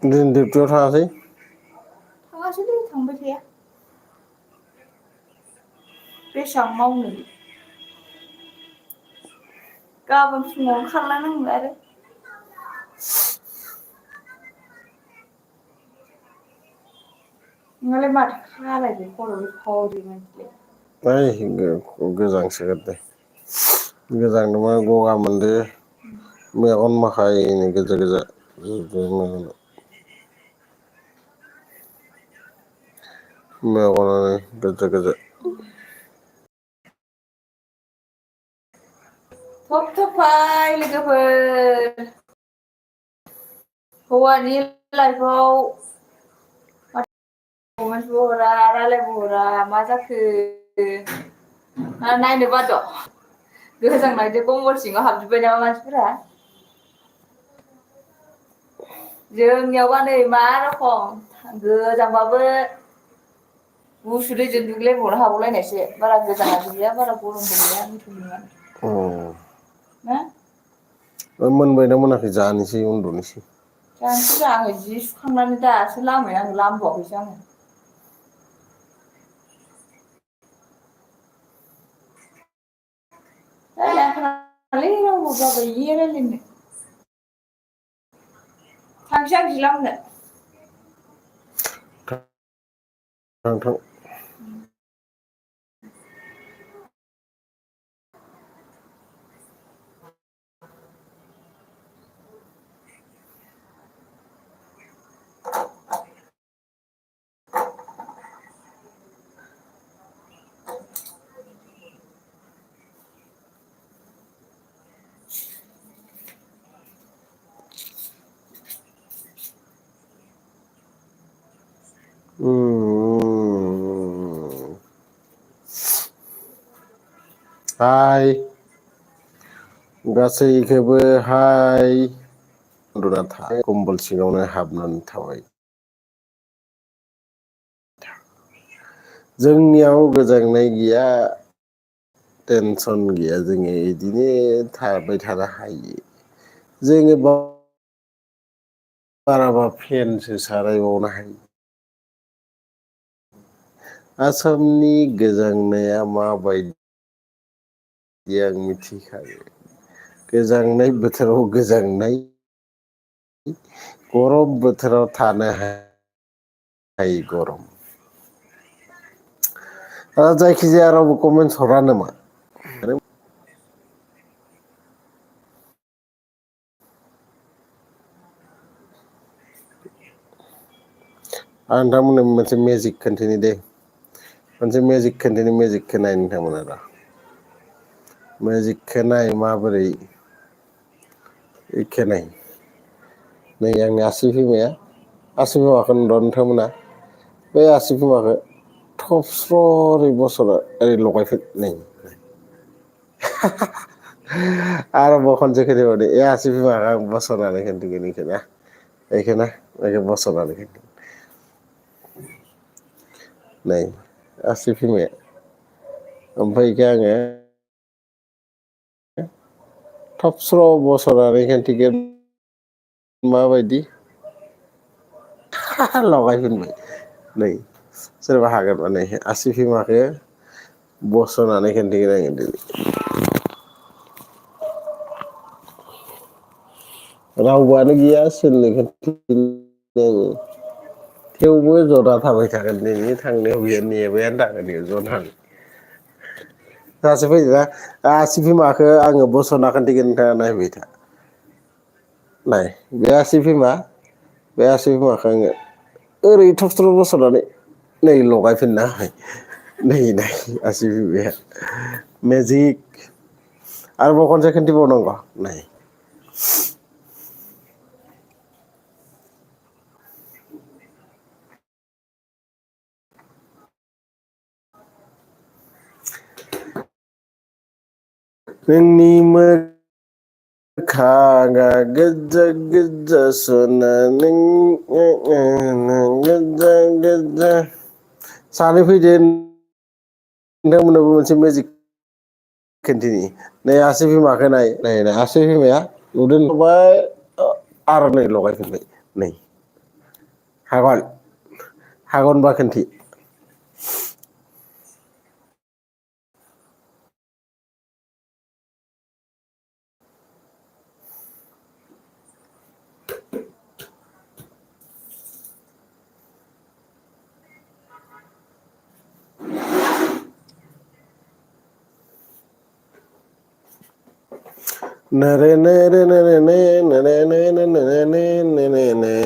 दिन डिउटियाव थाङासै? थाङासैलै थांबाय थाया। बेसेबां मावनो। गाबोन फुङावनो खारलांनांगौ आरो। नोंहालाय माथो खालायखो खर'नि फावरि बायदि। ओइ गोजांसो गारदों गोजांदोंबा गगा मोनदो। मेगन माखायनो गोजा गोजा मेगना। मेगनानो गोजा गोजा। थब थब फै लोगोफोर। हौवानि लाइफआव कमेन्टबो हरा रायलायबो हरा मा जाखो? ना नायनो बाद'? गोजांनायजों कम्बल सिङाव हाबजोब्बाय नामा मानसिफोरा? जोंनियावबा नै मा रखम गोजांबाबो गुसु दैजों दुगैलायबावनो हाबावलायनायसो बारा गोजाङाबो गैया बारा गरमबो गैया गुसु नङा। ना? मोनबायना मोनाखै जानोसै उन्दुनोसै। जानोसै ब्रा आङो जि सुखांनानै दासो लामबाय आङो लामबावाखैसो आङो। थांसै आं जि लामनो। थां। हाय गासैखौबो हाय। उन्दुना था कम्बल सिङावनो हाबनानै थाबाय। जोंनियाव गोजांनाय गैया। टेनसन गैया जोङो इदिनो थाबाय थानो हायो। जोङो बाराबा फेनसो सालायबावनो हायो। आसामनि गोजांनाया माबायदि? आं मिथिखायो गोजांनाय बोथोराव गोजांनाय। गरम बोथोराव थानो हायि गरम। जायखिजाया रावबो कमेन्टस हरा नामा? आं नोंथांमोननो मोनसे मेजिक खोन्थिनि दै। मोनसे मेजिक खोन्थिनि मेजिकखौ नाय नोंथांमोना र'। मेजिकखौ नाय माबोरै एखे नाय। नै आंनि आसि बिमाया आसि बिमाखौ नुदों नोंथांमोना? बे आसि बिमाखौ थबस्र' ओरै बस'ना ओरै लगायफिन नै। आरोबाव खनसे खोनथिबावनि ए आसि बिमाखौ आं बस'नानै खोन्थिगोन इखौ ना। बेखौना बेखौ बस'नानै खिन्थु। नै आसि बिमाया ओमफ्राय इखौ आङो थब स्र' बस'नानै खोन्थिगोन माबायदि लगायफिनबाय नै सोरबा हागोन माने आसि बिमाखौ बस'नानै खोन्थिगोन आङो दिनै। रावबोआनो गैया सोरनो खोन्थिनो आङो। थेवबो जना थाबाय थागोन नोंनि थांनायाव बियो नेबायानो थागोन बेयाव जनानै। दासो फैदोंना आसि बिमाखौ आङो बस'ना खोन्थिगोन नोंथाङा नायबाय था। नाय बे आसि बिमा बे आसि बिमाखौ आङो ओरै थबस्र' बस'नानै नै लगायफिनना होबाय। नै नाय आसि बिमाया मेजिक। आरोबाव खनसे खोन्थिबावनांगौ नाय। नोंनि मोखाङा गोजा गोजा सना नों गोजा गोजा। सानै फैदो नोंथांमोननोबो मोनसे मेजिक खोन्थिनि नै आसि बिमाखौ नाय नै आसि बिमाया नुदों नुबाय आरो नै लगायफिनबाय नै। हागन हागनबा खोन्थि नरे नरे नरे नरे नरे नरे नरे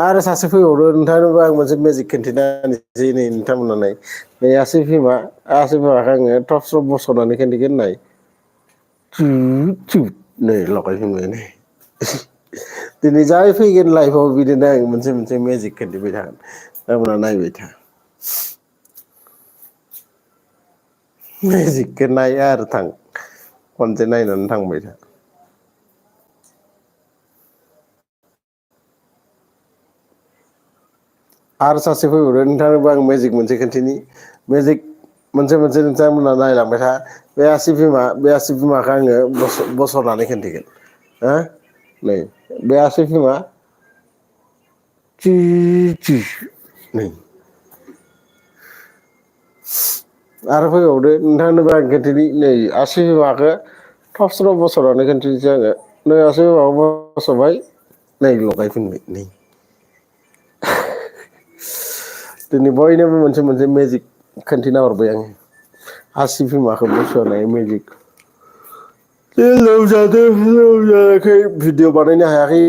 आरो सासे फैबावदो नोंथांनोबो आं मोनसे मेजिक खोन्थिना होनोसै नै नोंथांमोना नाय बे आसि फिमा आङो टप स्रप बस'नानै खोन्थिगोन नाय नै लगायफिनबाय नै दिनै जाय फैगोन लाइफआव बिदिनो आं मोनसे मोनसे मेजिक खोन्थिबाय थागोन नोंथांमोना नायबाय था मेजिकखौ नाय आरो थां खनसे नायनानै थांबाय था आरो सासे फैबावदो नोंथांनोबो आं मेजिक मोनसे खोन्थिनि मेजिक मोनसे मोनसे नोंथांमोना नायलांबाय था बे आसि बिमाखौ आङो बसरनानै खोन्थिगोन हो नै बे आसि बिमा नै आरो फैबावदो नोंथांनोबो आं खोन्थिनि नै आसि बिमाखौ थब स्र' बसरनानै खोन्थिनोसै आङो नै आसि बिमाखौ बसरबाय नै लगायफिनबाय नै दिनै बयनोबो मोनसे मोनसे मेजिक खोन्थिना हरबाय आङो आसि बिमाखौ बस'नाय मेजिक लोमजानायखाय भिडिअ बानायनो हायाखै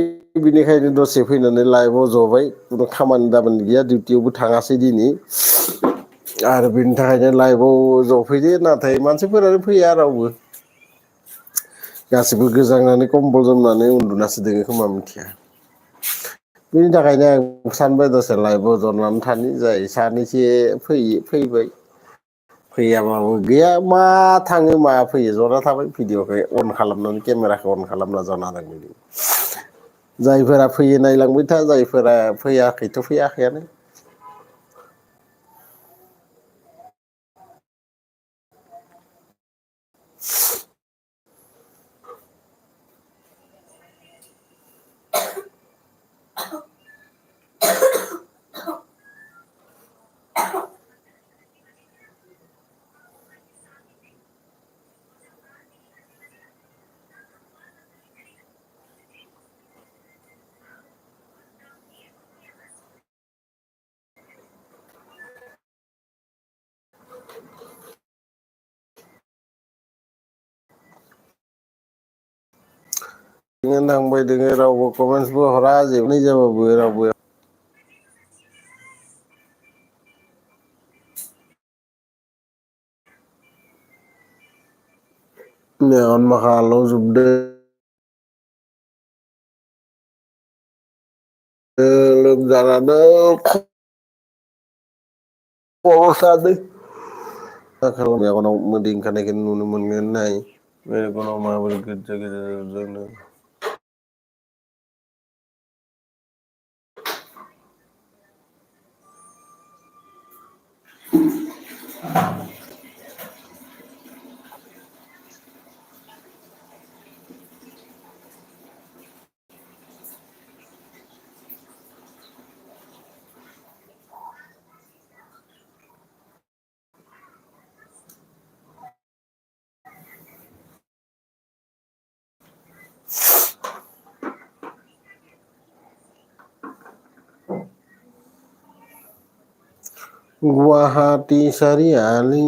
बिनिखायनो दसे फैनानै लाइभआव जबाय खुनु खामानि दामानि गैया डिउटियावबो थाङासै दिनै आरो बेनि थाखायनो लाइभआव जफैदो नाथाय मानसिफोरानो फैया रावबो गासिबो गोजांनानै कम्बल जोमनानै उन्दुनासो दोङो खोमा मिथिया बिनि थाखायनो आं सानबाय दसे लाइभआव जनानै थानि जाय सानैसो फैबाय फैयाबाबो गैया मा थाङो मा फैयो जना थाबाय भिडिअखौ अन खालामनानै केमेराखौ अन खालामना जना दं जायफोरा फैयो नायलांबाय था जायफोरा फैयाखैथ' फैयाखैयानो नांबाय दोङो रावबो कमेन्टसबो हरा जेबो जाबाबो रावबो मेगन मोखां आलौजोबदों लोमजानानै खर' सादों मेगनाव मोदै ओंखारनायखौ नुनो मोनगोन नाय मेगनाव माबोरै गोजा गोजा जाजोबदों गुवाहाटी सारिआलि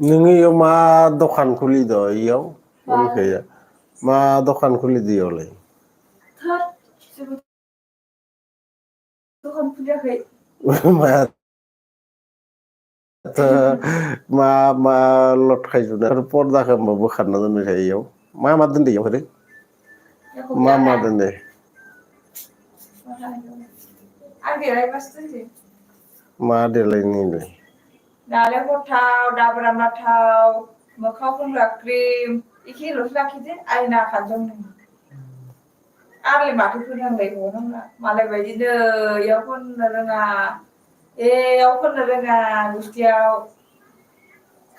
नोङो इयाव मा दखान खुलिदों इयाव उनखैया मा दखान खुलिदियावलाय थोद जेबो दखान खुलियाखै मा मा लटखायजुबनाय आरो पर्दाखौ होमबा बोखारना दोनबाय थायो इयाव मा दोनदो इयाव होदो एख' मा गैया दोनदो आं देलायबासो दोनसै मा देलायनो इलाय नालेंखर थाव दाब्रामा थाव मोखां फुनग्रा क्रिम एखेल'सो लाखिदो आयना खाथियावनो आंलाय माथो फोरोंलाय मालाय बायदिनो इयाव फोननो रोङा एयाव फोननो रोङा गुस्थियाव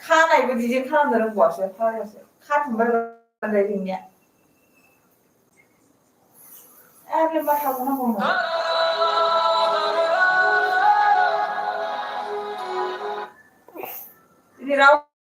खानायबो डिजाइन खालामनो रोंबावासो फाग्लासो खाथुमबाय जायो जोंनिया आंलाय मा थाबावनांगौमोन दिनै राव